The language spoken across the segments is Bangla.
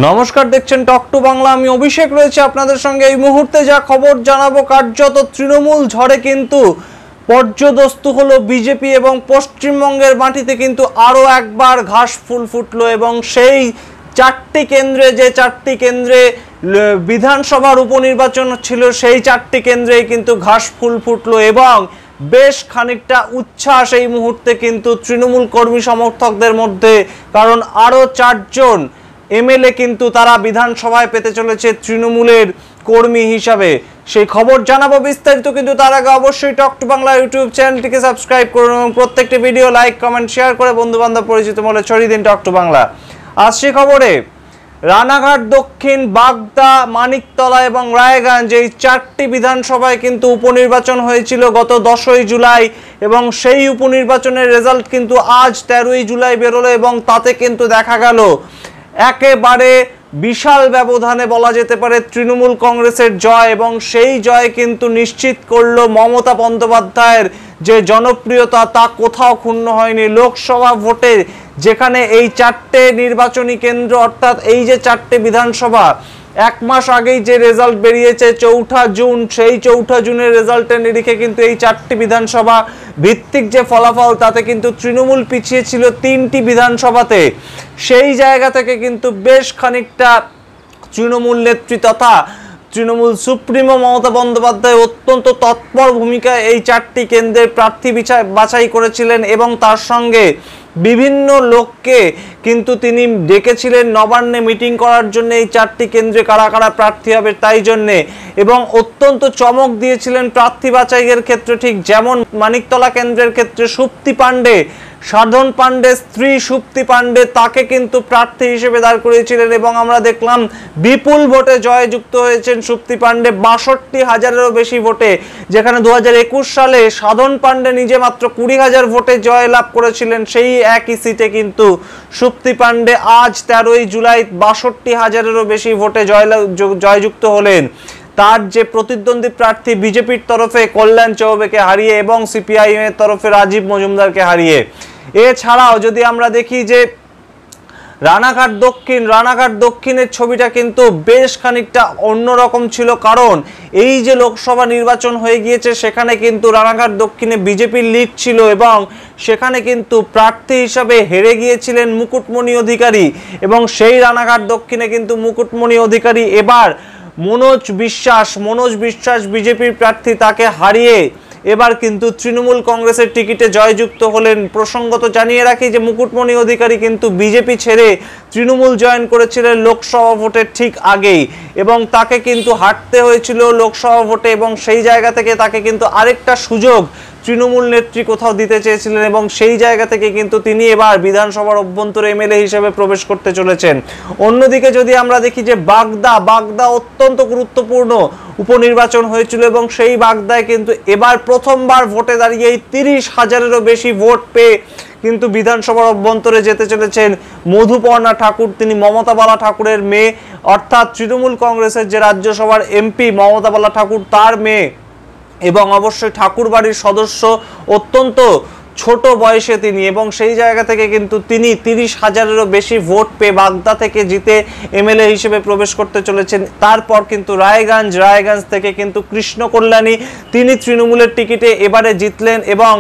নমস্কার, দেখছেন টক টু বাংলা। আমি অভিষেক রয়েছে আপনাদের সঙ্গে। এই মুহূর্তে যা খবর জানাবো, কার্যত তৃণমূল ঝড়ে কিন্তু পর্যদস্তু হলো বিজেপি এবং পশ্চিমবঙ্গের মাটিতে কিন্তু আরও একবার ঘাস ফুল ফুটলো এবং সেই চারটি কেন্দ্রে বিধানসভার উপনির্বাচন ছিল, সেই চারটি কেন্দ্রেই কিন্তু ঘাস ফুল ফুটলো এবং বেশ খানিকটা উচ্ছ্বাস এই মুহূর্তে কিন্তু তৃণমূল কর্মী সমর্থকদের মধ্যে, কারণ আরও চারজন এমএলএ কিন্তু তারা বিধানসভায় পেতে চলেছে তৃণমূলের কর্মী হিসাবে। সেই খবর জানাবো বিস্তারিত, কিন্তু তার আগে অবশ্যই টক টু বাংলা ইউটিউব চ্যানেলটিকে সাবস্ক্রাইব করুন এবং প্রত্যেকটি ভিডিও লাইক, কমেন্ট, শেয়ার করে বন্ধু বান্ধব পরিচিত মহলে ছড়িয়ে দিন টক টু বাংলা। আসছে খবরে, রানাঘাট দক্ষিণ, বাগদা, মানিকতলা এবং রায়গঞ্জ এই চারটি বিধানসভায় কিন্তু উপনির্বাচন হয়েছিল গত 10ই জুলাই এবং সেই উপনির্বাচনের রেজাল্ট কিন্তু আজ 13ই জুলাই বেরোলো এবং তাতে কিন্তু দেখা গেল একেবারে বিশাল ব্যবধানে বলা যেতে পারে তৃণমূল কংগ্রেসের জয় এবং সেই জয় কিন্তু নিশ্চিত করলো মমতা বন্দ্যোপাধ্যায়ের যে জনপ্রিয়তা, তা কোথাও ক্ষুণ্ণ হয়নি। লোকসভা ভোটে যেখানে এই চারটে নির্বাচনী কেন্দ্র, অর্থাৎ এই যে চারটে বিধানসভা, এক মাস আগেই যে রেজাল্ট বেরিয়েছে 4 জুন, সেই 4 জুনের রেজাল্টের নিরিখে কিন্তু এই চারটি বিধানসভা ভিত্তিক যে ফলাফল, তাতে কিন্তু তৃণমূল পিছিয়ে ছিল 3টি বিধানসভাতে। সেই জায়গা থেকে কিন্তু বেশ খানিকটা তৃণমূল নেত্রী তথা তৃণমূল সুপ্রিমো মমতা বন্দ্যোপাধ্যায় অত্যন্ত তৎপর ভূমিকায় এই চারটি কেন্দ্রের প্রার্থী বাছাই করেছিলেন এবং তার সঙ্গে বিভিন্ন লোককে কিন্তু তিনি ডেকেছিলেন নবান্নে মিটিং করার জন্য এই চারটি কেন্দ্রে কারা কারা প্রার্থী হবে তাই জন্যে, এবং অত্যন্ত চমক দিয়েছিলেন প্রার্থী বাছাইয়ের ক্ষেত্রে। ঠিক যেমন মানিকতলা কেন্দ্রের ক্ষেত্রে সুপ্তি পাণ্ডে, সাধন পাণ্ডে স্ত্রী সুপ্তি পাণ্ডে, তাকে কিন্তু প্রার্থী হিসেবে দাঁড় করিয়েছিলেন এবং আমরা দেখলাম বিপুল ভোটে জয়যুক্ত হয়েছেন সুপ্তি পাণ্ডে, 62,000-এরও বেশি ভোটে, যেখানে 2021 সালে সাধন পাণ্ডে নিজে মাত্র 20,000 ভোটে জয়লাভ করেছিলেন। সেই একই সিটে কিন্তু সুপ্তি পাণ্ডে আজ 13ই জুলাই 62,000-এরও বেশি ভোটে জয়যুক্ত হলেন। তার যে প্রতিদ্বন্দ্বী প্রার্থী বিজেপির তরফে কল্যাণ চৌবেকে হারিয়ে এবং সিপিআইএম এর তরফে রাজীব মজুমদারকে হারিয়ে। এছাড়াও যদি আমরা দেখি যে রানাঘাট দক্ষিণের ছবিটা কিন্তু বেশ খানিকটা অন্যরকম ছিল, কারণ এই যে লোকসভা নির্বাচন হয়ে গিয়েছে সেখানে কিন্তু রানাঘাট দক্ষিণে বিজেপির লিড ছিল এবং সেখানে কিন্তু প্রার্থী হিসাবে হেরে গিয়েছিলেন মুকুটমণি অধিকারী এবং সেই রানাঘাট দক্ষিণে কিন্তু মুকুটমণি অধিকারী এবার মনোজ বিশ্বাস বিজেপির প্রার্থী, তাকে হারিয়ে এবার কিন্তু তৃণমূল কংগ্রেসের টিকিটে জয়যুক্ত হলেন। প্রসঙ্গত জানিয়ে রাখি যে মুকুটমণি অধিকারী কিন্তু বিজেপি ছেড়ে তৃণমূল জয়েন করেছিলেন লোকসভা ভোটের ঠিক আগেই এবং তাকে কিন্তু হারতে হয়েছিল লোকসভা ভোটে এবং সেই জায়গা থেকে তাকে কিন্তু আরেকটা সুযোগ তৃণমূল নেত্রী কোথাও দিতে চেয়েছিলেন এবং সেই জায়গা থেকে কিন্তু তিনি এবার বিধানসভার অভ্যন্তরে এমএলএ হিসেবে প্রবেশ করতে চলেছেন। অন্যদিকে যদি আমরা দেখি যে বাগদা অত্যন্ত গুরুত্বপূর্ণ উপনির্বাচন হয়েছিল এবং সেই বাগদায় কিন্তু এবার প্রথমবার ভোটে দাঁড়িয়ে 30,000-এরও বেশি ভোট পেয়ে কিন্তু বিধানসভার অভ্যন্তরে যেতে চলেছেন মধুপর্ণা ঠাকুর। তিনি মমতা বালা ঠাকুরের মেয়ে, অর্থাৎ তৃণমূল কংগ্রেসের যে রাজ্যসভার এমপি মমতা বালা ঠাকুর, তার মেয়ে এবং অবশ্যই ঠাকুর বাড়ির সদস্য, অত্যন্ত ছোট বয়সে তিনি, এবং সেই জায়গা থেকে কিন্তু তিনি 30,000-এরও বেশি ভোট পেয়ে বাগদা থেকে জিতে এমএলএ হিসেবে প্রবেশ করতে চলেছেন। তারপর কিন্তু রায়গঞ্জ থেকে কিন্তু কৃষ্ণ কল্যাণী, তিনি তৃণমূলের টিকিটে এবারে জিতলেন এবং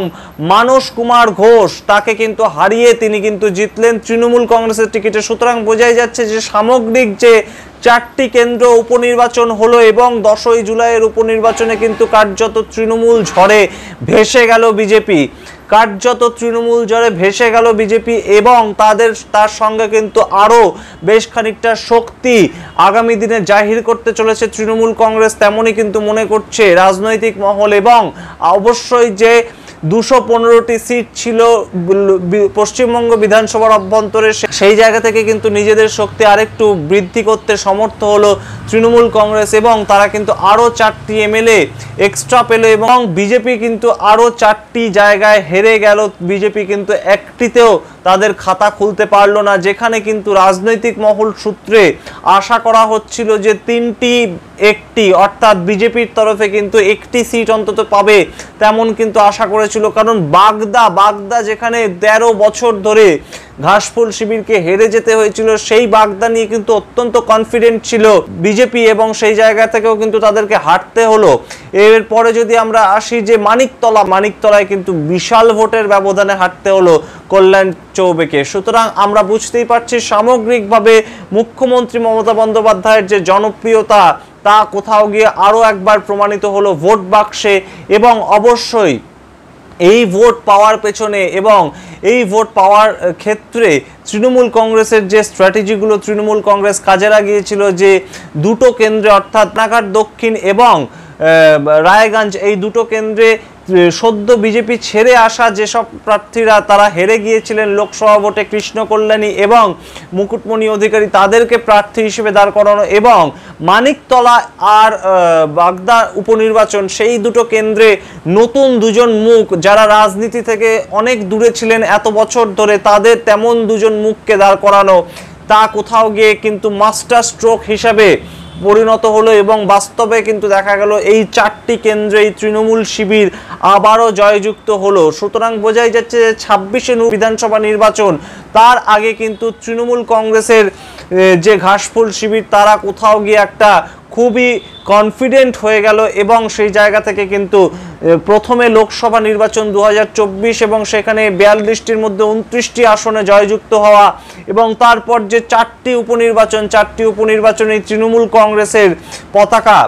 মানস কুমার ঘোষ, তাকে কিন্তু হারিয়ে তিনি কিন্তু জিতলেন তৃণমূল কংগ্রেসের টিকিটে। সুতরাং বোঝাই যাচ্ছে যে সামগ্রিক যে চারটি কেন্দ্র উপনির্বাচন হলো এবং 10ই জুলাইয়ের উপনির্বাচনে কিন্তু কার্যত তৃণমূল ঝড়ে ভেসে গেল বিজেপি এবং তার সঙ্গে কিন্তু আরও বেশ খানিকটা শক্তি আগামী দিনে জাহির করতে চলেছে তৃণমূল কংগ্রেস, তেমনই কিন্তু মনে করছে রাজনৈতিক মহল। এবং অবশ্যই যে 215টি সিট ছিল পশ্চিমবঙ্গ বিধানসভার অভ্যন্তরে, সেই জায়গা থেকে কিন্তু নিজেদের শক্তি আরেকটু বৃদ্ধি করতে সমর্থ হলো তৃণমূল কংগ্রেস এবং তারা কিন্তু আরও 4টি এমএলএ এক্সট্রা পেল এবং বিজেপি কিন্তু আরও 4টি জায়গায় হেরে গেল। বিজেপি কিন্তু একটিতেও তাদের খাতা খুলতে পারল না, যেখানে কিন্তু রাজনৈতিক মহল সূত্রে আশা করা হচ্ছিল যে 3টি একটি, অর্থাৎ বিজেপির তরফে কিন্তু একটি সিট অন্তত পাবে তেমন কিন্তু আশা করেছিল। কারণ বাগদা যেখানে 13 বছর ধরে ঘাসফুল শিবিরকে হেরে যেতে হয়েছিল, সেই বাগদা নিয়ে কিন্তু অত্যন্ত কনফিডেন্ট ছিল বিজেপি এবং সেই জায়গা থেকেও কিন্তু তাদেরকে হারতে হলো। এরপরে যদি আমরা আসি যে মানিকতলায় কিন্তু বিশাল ভোটের ব্যবধানে হারতে হলো কল্যাণ চৌবেকে। সুতরাং আমরা বুঝতেই পারছি সামগ্রিকভাবে মুখ্যমন্ত্রী মমতা বন্দ্যোপাধ্যায়ের যে জনপ্রিয়তা তা কোথাও গিয়ে আরো একবার প্রমাণিত হলো ভোট বাক্সে। এবং অবশ্যই এই ভোট পাওয়ার পেছনে এবং এই ভোট পাওয়ার ক্ষেত্রে তৃণমূল কংগ্রেসের যে স্ট্র্যাটেজিগুলো তৃণমূল কংগ্রেস কাজে লাগিয়েছিল, যে দুটো কেন্দ্রে অর্থাৎ নাগার দক্ষিণ এবং রায়গঞ্জ, এই দুটো কেন্দ্রে সদ্য বিজেপি ছেড়ে আসা যেসব প্রার্থীরা তারা হেরে গিয়েছিলেন লোকসভা ভোটে, কৃষ্ণ কল্যাণী এবং মুকুটমণি অধিকারী, তাদেরকে প্রার্থী হিসেবে দাঁড় করানো এবং মানিকতলা আর বাগদা উপনির্বাচন, সেই দুটো কেন্দ্রে নতুন দুজন মুখ যারা রাজনীতি থেকে অনেক দূরে ছিলেন এত বছর ধরে, তাদের তেমন দুজন মুখকে দাঁড় করানো, তা কোথাও গিয়ে কিন্তু মাস্টার স্ট্রোক হিসাবে পরিণত হলো। এবং বাস্তবে কিন্তু দেখা গেল এই 4টি কেন্দ্রেই তৃণমূল শিবির আবারও জয়যুক্ত হলো। সুতরাং বোঝাই যাচ্ছে যে 26শে বিধানসভা নির্বাচন, তার আগে কিন্তু তৃণমূল কংগ্রেসের যে ঘাসফুল শিবির তারা কোথাও গিয়ে একটা খুবই কনফিডেন্ট হয়ে গেল এবং সেই জায়গা থেকে কিন্তু প্রথমে লোকসভা নির্বাচন 2024 এবং সেখানে 42টির মধ্যে 29টি আসনে জয়যুক্ত হওয়া এবং তারপর যে 4টি উপনির্বাচনে তৃণমূল কংগ্রেসের পতাকা,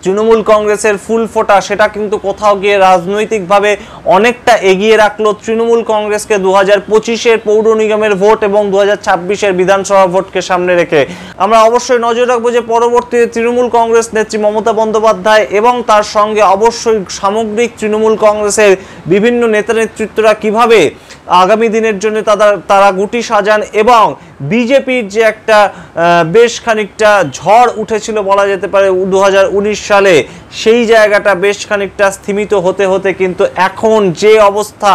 তৃণমূল কংগ্রেসের ফুল ফোটা, সেটা কিন্তু কোথাও গিয়ে রাজনৈতিকভাবে অনেকটা এগিয়ে রাখলো তৃণমূল কংগ্রেসকে 2025-এর পৌর নিগমের ভোট এবং 2026-এর বিধানসভা ভোটকে সামনে রেখে। আমরা অবশ্যই নজর রাখবো যে পরবর্তীতে তৃণমূল কংগ্রেস নেত্রী মমতা বন্দ্যোপাধ্যায় এবং তার সঙ্গে অবশ্যই সামগ্রিক তৃণমূল কংগ্রেসের বিভিন্ন নেতা নেতৃত্বরা কিভাবে আগামী দিনের জন্য তারা গুটি সাজান এবং বিজেপির যে একটা বেশ খানিকটা ঝড় উঠেছিল বলা যেতে পারে 2019 সালে, সেই জায়গাটা বেশ খানিকটা স্থিমিত হতে হতে কিন্তু এখন যে অবস্থা,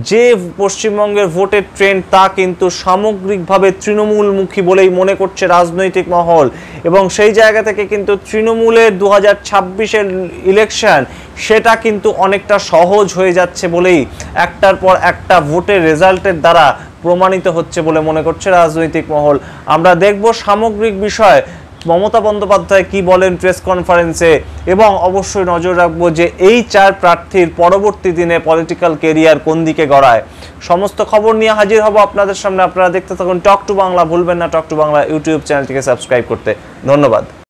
যে পশ্চিমবঙ্গের ভোটের ট্রেন্ড, তা কিন্তু সামগ্রিকভাবে তৃণমূলমুখী বলেই মনে করছে রাজনৈতিক মহল। এবং সেই জায়গা থেকে কিন্তু তৃণমূলের 2026-এর ইলেকশন সেটা কিন্তু অনেকটা সহজ হয়ে যাচ্ছে বলেই একটার পর একটা ভোটের রেজাল্টের দ্বারা প্রমাণিত হচ্ছে বলে মনে করছে রাজনৈতিক মহল। আমরা দেখব সামগ্রিক বিষয় মমতা বন্দ্যোপাধ্যায় কি বলেন প্রেস কনফারেন্সে এবং অবশ্যই নজর রাখবো যে এই 4 প্রার্থীর পরবর্তী দিনে পলিটিক্যাল কেরিয়ার কোন দিকে গড়ায়। সমস্ত খবর নিয়ে হাজির হব আপনাদের সামনে। আপনারা দেখতে থাকুন টক টু বাংলা। ভুলবেন না টক টু বাংলা ইউটিউব চ্যানেলটিকে সাবস্ক্রাইব করতে। ধন্যবাদ।